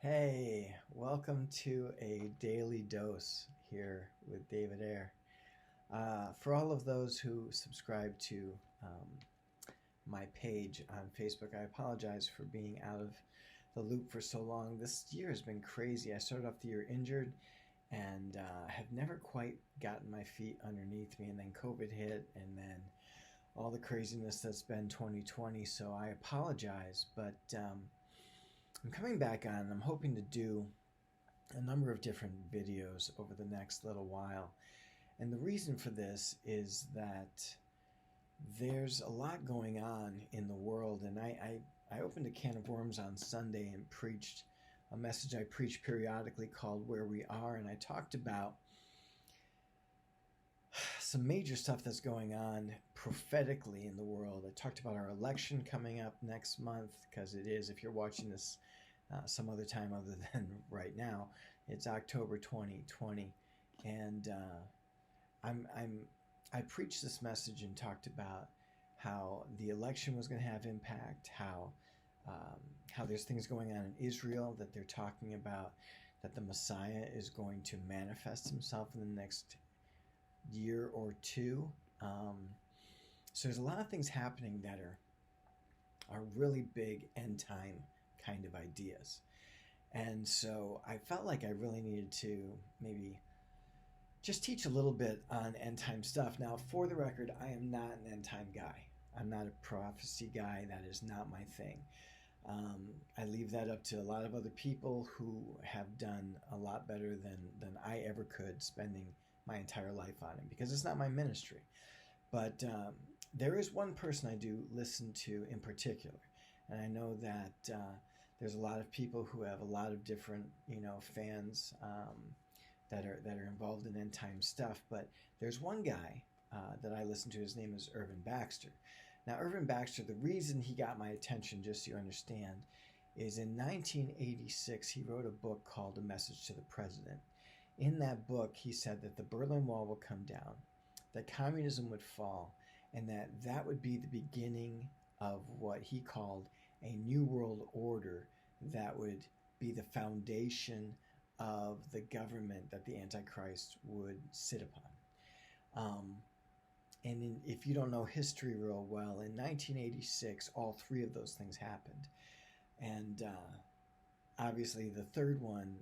Hey, welcome to a daily dose here with David Ayer. For all of those who subscribe to my page on Facebook, I apologize for being out of the loop for so long. This year has been crazy. I started off the year injured and have never quite gotten my feet underneath me, and then COVID hit, and then all the craziness that's been 2020. So I apologize, but I'm coming back on. I'm hoping to do a number of different videos over the next little while. And the reason for this is that there's a lot going on in the world. And I opened a can of worms on Sunday and preached a message I preach periodically called Where We Are. And I talked about some major stuff that's going on prophetically in the world. I talked about our election coming up next month, because it is, if you're watching this some other time other than right now, it's October 2020, and I preached this message and talked about how the election was going to have impact, how there's things going on in Israel that they're talking about, that the Messiah is going to manifest himself in the next year or two. So there's a lot of things happening that are really big end time kind of ideas. And so I felt like I really needed to maybe just teach a little bit on end time stuff. Now, for the record, I am not an end time guy. I'm not a prophecy guy. That is not my thing. I leave that up to a lot of other people who have done a lot better than I ever could, spending my entire life on it, because it's not my ministry. But there is one person I do listen to in particular, and I know that there's a lot of people who have a lot of different fans that are involved in end time stuff. But there's one guy that I listen to. His name is Irvin Baxter. Now, Irvin Baxter, the reason he got my attention, just so you understand, is in 1986 he wrote a book called A Message to the President. In that book, he said that the Berlin Wall would come down, that communism would fall, and that would be the beginning of what he called a new world order that would be the foundation of the government that the Antichrist would sit upon. If you don't know history real well, in 1986, all three of those things happened. And obviously the third one,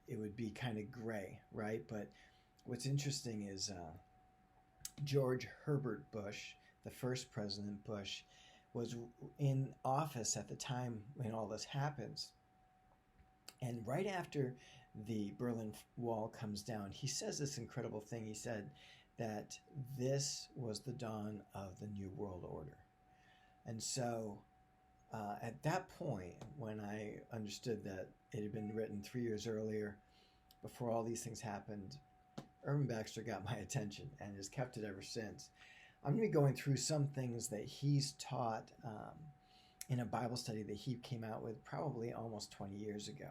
it would be kind of gray, right? But what's interesting is George Herbert Bush, the first President Bush, was in office at the time when all this happens. And right after the Berlin Wall comes down, he says this incredible thing. He said that this was the dawn of the New World Order. And so at that point, when I understood that it had been written 3 years earlier, before all these things happened, Irvin Baxter got my attention and has kept it ever since. I'm going to be going through some things that he's taught in a Bible study that he came out with probably almost 20 years ago.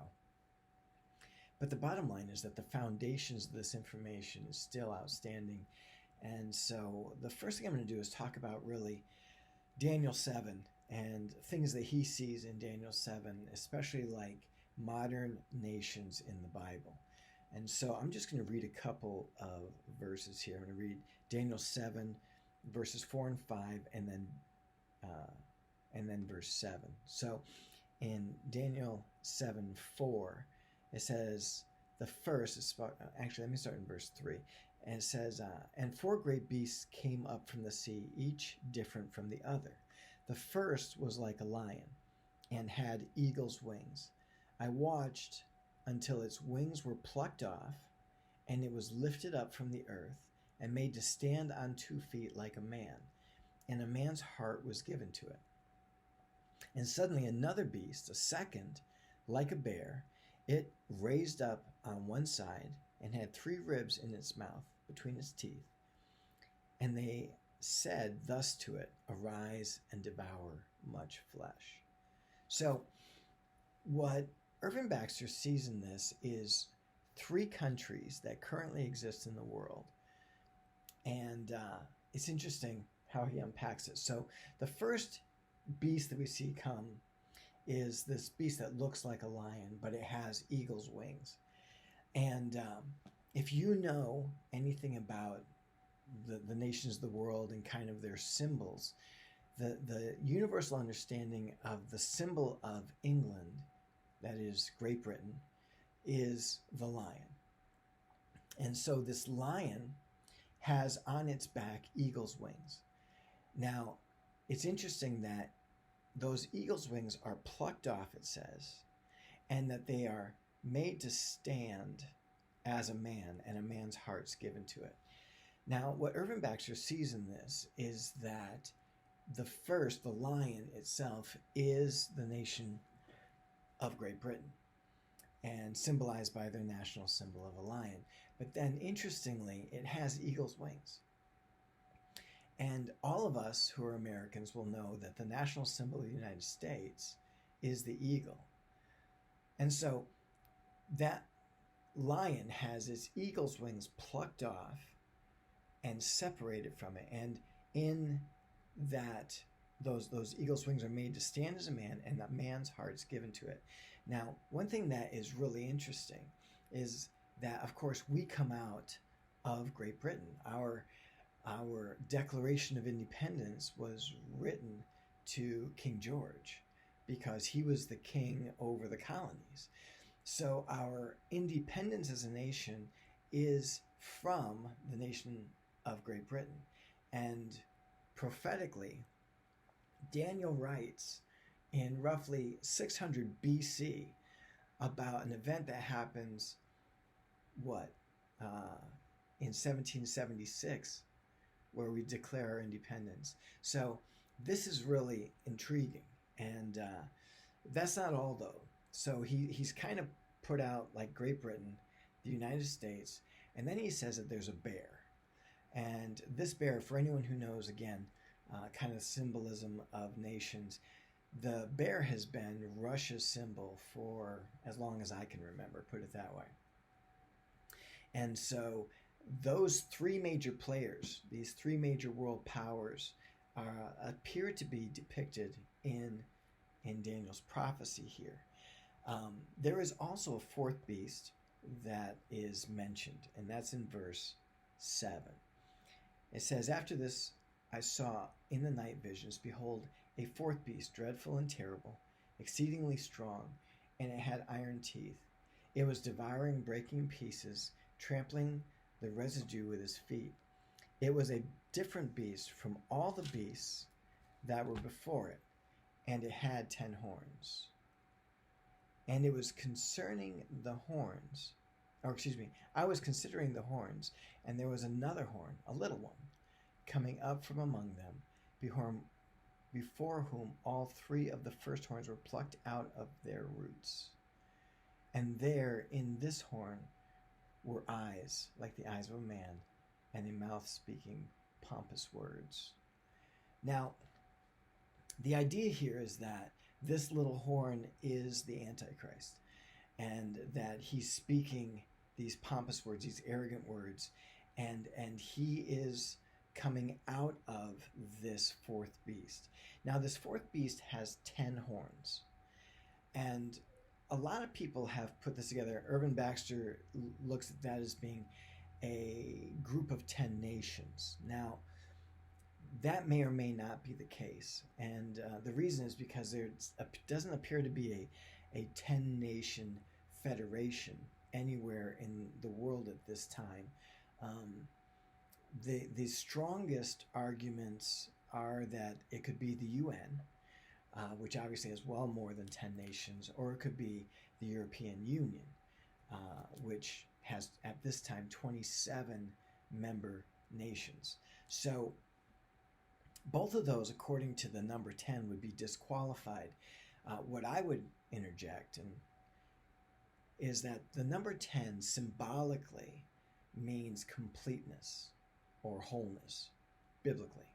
But the bottom line is that the foundations of this information is still outstanding. And so the first thing I'm going to do is talk about really Daniel 7 and things that he sees in Daniel 7, especially like modern nations in the Bible. And so I'm just going to read a couple of verses here. I'm going to read Daniel 7, verses 4 and 5, and then verse 7. So in Daniel 7:4, it says, the first is, actually, let me start in verse 3. And it says, and 4 great beasts came up from the sea, each different from the other. The first was like a lion and had eagle's wings. I watched until its wings were plucked off, and it was lifted up from the earth and made to stand on 2 feet like a man, and a man's heart was given to it. And suddenly another beast, a second, like a bear, it raised up on one side and had 3 ribs in its mouth between its teeth. And they said thus to it, arise and devour much flesh. So what Irvin Baxter sees in this is 3 countries that currently exist in the world. And it's interesting how he unpacks it. So the first beast that we see come is this beast that looks like a lion, but it has eagle's wings. And if you know anything about the nations of the world and kind of their symbols, the universal understanding of the symbol of England, that is Great Britain, is the lion. And so this lion has on its back eagle's wings. Now, it's interesting that those eagle's wings are plucked off, it says, and that they are made to stand as a man, and a man's heart's given to it. Now, what Irvin Baxter sees in this is that the lion itself, is the nation of Great Britain, and symbolized by their national symbol of a lion. But then, interestingly, it has eagle's wings. And all of us who are Americans will know that the national symbol of the United States is the eagle. And so that lion has its eagle's wings plucked off and separated from it. And in that, those eagle's wings are made to stand as a man, and that man's heart's given to it. Now, one thing that is really interesting is that, of course, we come out of Great Britain. Our Declaration of Independence was written to King George because he was the king over the colonies. So our independence as a nation is from the nation of Great Britain. And prophetically, Daniel writes in roughly 600 BC about an event that happens, in 1776, where we declare our independence. So this is really intriguing. And that's not all, though. So he's kind of put out like Great Britain, the United States, and then he says that there's a bear. And this bear, for anyone who knows, again, kind of symbolism of nations, the bear has been Russia's symbol for as long as I can remember, put it that way. And so those three major players, these three major world powers, appear to be depicted in Daniel's prophecy here. There is also a fourth beast that is mentioned, and that's in verse 7. It says, "After this I saw in the night visions, behold, a fourth beast, dreadful and terrible, exceedingly strong, and it had iron teeth. It was devouring, breaking pieces, trampling the residue with his feet. It was a different beast from all the beasts that were before it, and it had 10 horns. And it was concerning the horns, I was considering the horns, and there was another horn, a little one, coming up from among them, before whom all 3 of the first horns were plucked out of their roots. And there in this horn were eyes like the eyes of a man, and a mouth speaking pompous words." Now, the idea here is that this little horn is the Antichrist, and that he's speaking these pompous words, these arrogant words, and he is coming out of this fourth beast. Now, this fourth beast has 10 horns, and a lot of people have put this together. Irvin Baxter looks at that as being a group of 10 nations. Now, that may or may not be the case, and the reason is because there doesn't appear to be a 10-nation federation anywhere in the world at this time. The strongest arguments are that it could be the UN, which obviously has well more than 10 nations, or it could be the European Union, which has at this time 27 member nations. So both of those, according to the number 10, would be disqualified. What I would interject is that the number 10 symbolically means completeness or wholeness, biblically.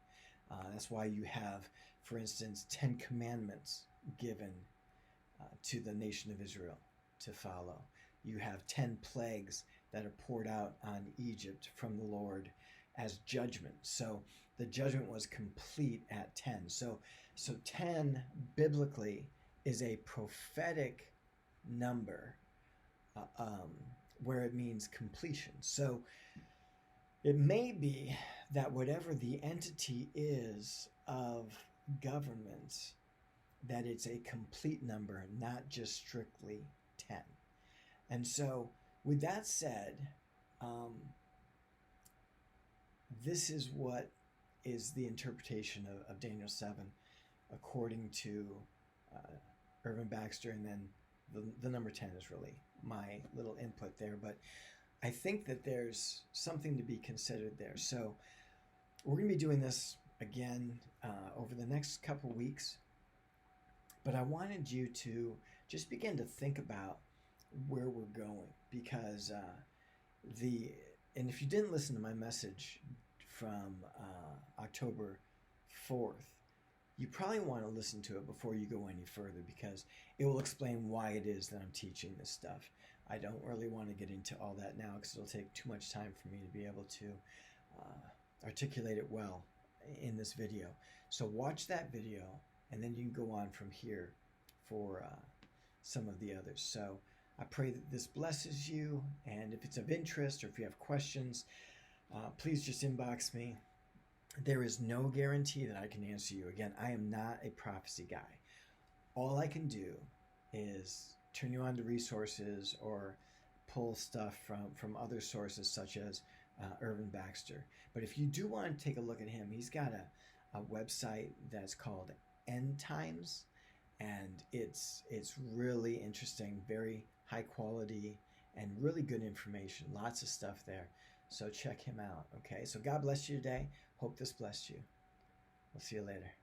That's why you have, for instance, 10 commandments given to the nation of Israel to follow. You have 10 plagues that are poured out on Egypt from the Lord as judgment. So the judgment was complete at 10. So 10 biblically is a prophetic number, uh, um, where it means completion. So it may be that whatever the entity is of government, that it's a complete number, not just strictly 10. And so, with that said, um, this is what is the interpretation of Daniel 7, according to uh, Irvin Baxter, and then the number 10 is really my little input there. But I think that there's something to be considered there. So we're going to be doing this again over the next couple weeks. But I wanted you to just begin to think about where we're going, because and if you didn't listen to my message from October 4th, you probably want to listen to it before you go any further, because it will explain why it is that I'm teaching this stuff. I don't really want to get into all that now, because it'll take too much time for me to be able to articulate it well in this video. So watch that video, and then you can go on from here for some of the others. So I pray that this blesses you, and if it's of interest or if you have questions, please just inbox me. There is no guarantee that I can answer you. Again, I am not a prophecy guy. All I can do is turn you on to resources or pull stuff from other sources, such as Irvin Baxter. But if you do want to take a look at him, he's got a website that's called Endtimes, and it's really interesting, very high quality, and really good information. Lots of stuff there. So check him out. Okay, so God bless you today. Hope this blessed you. We'll see you later.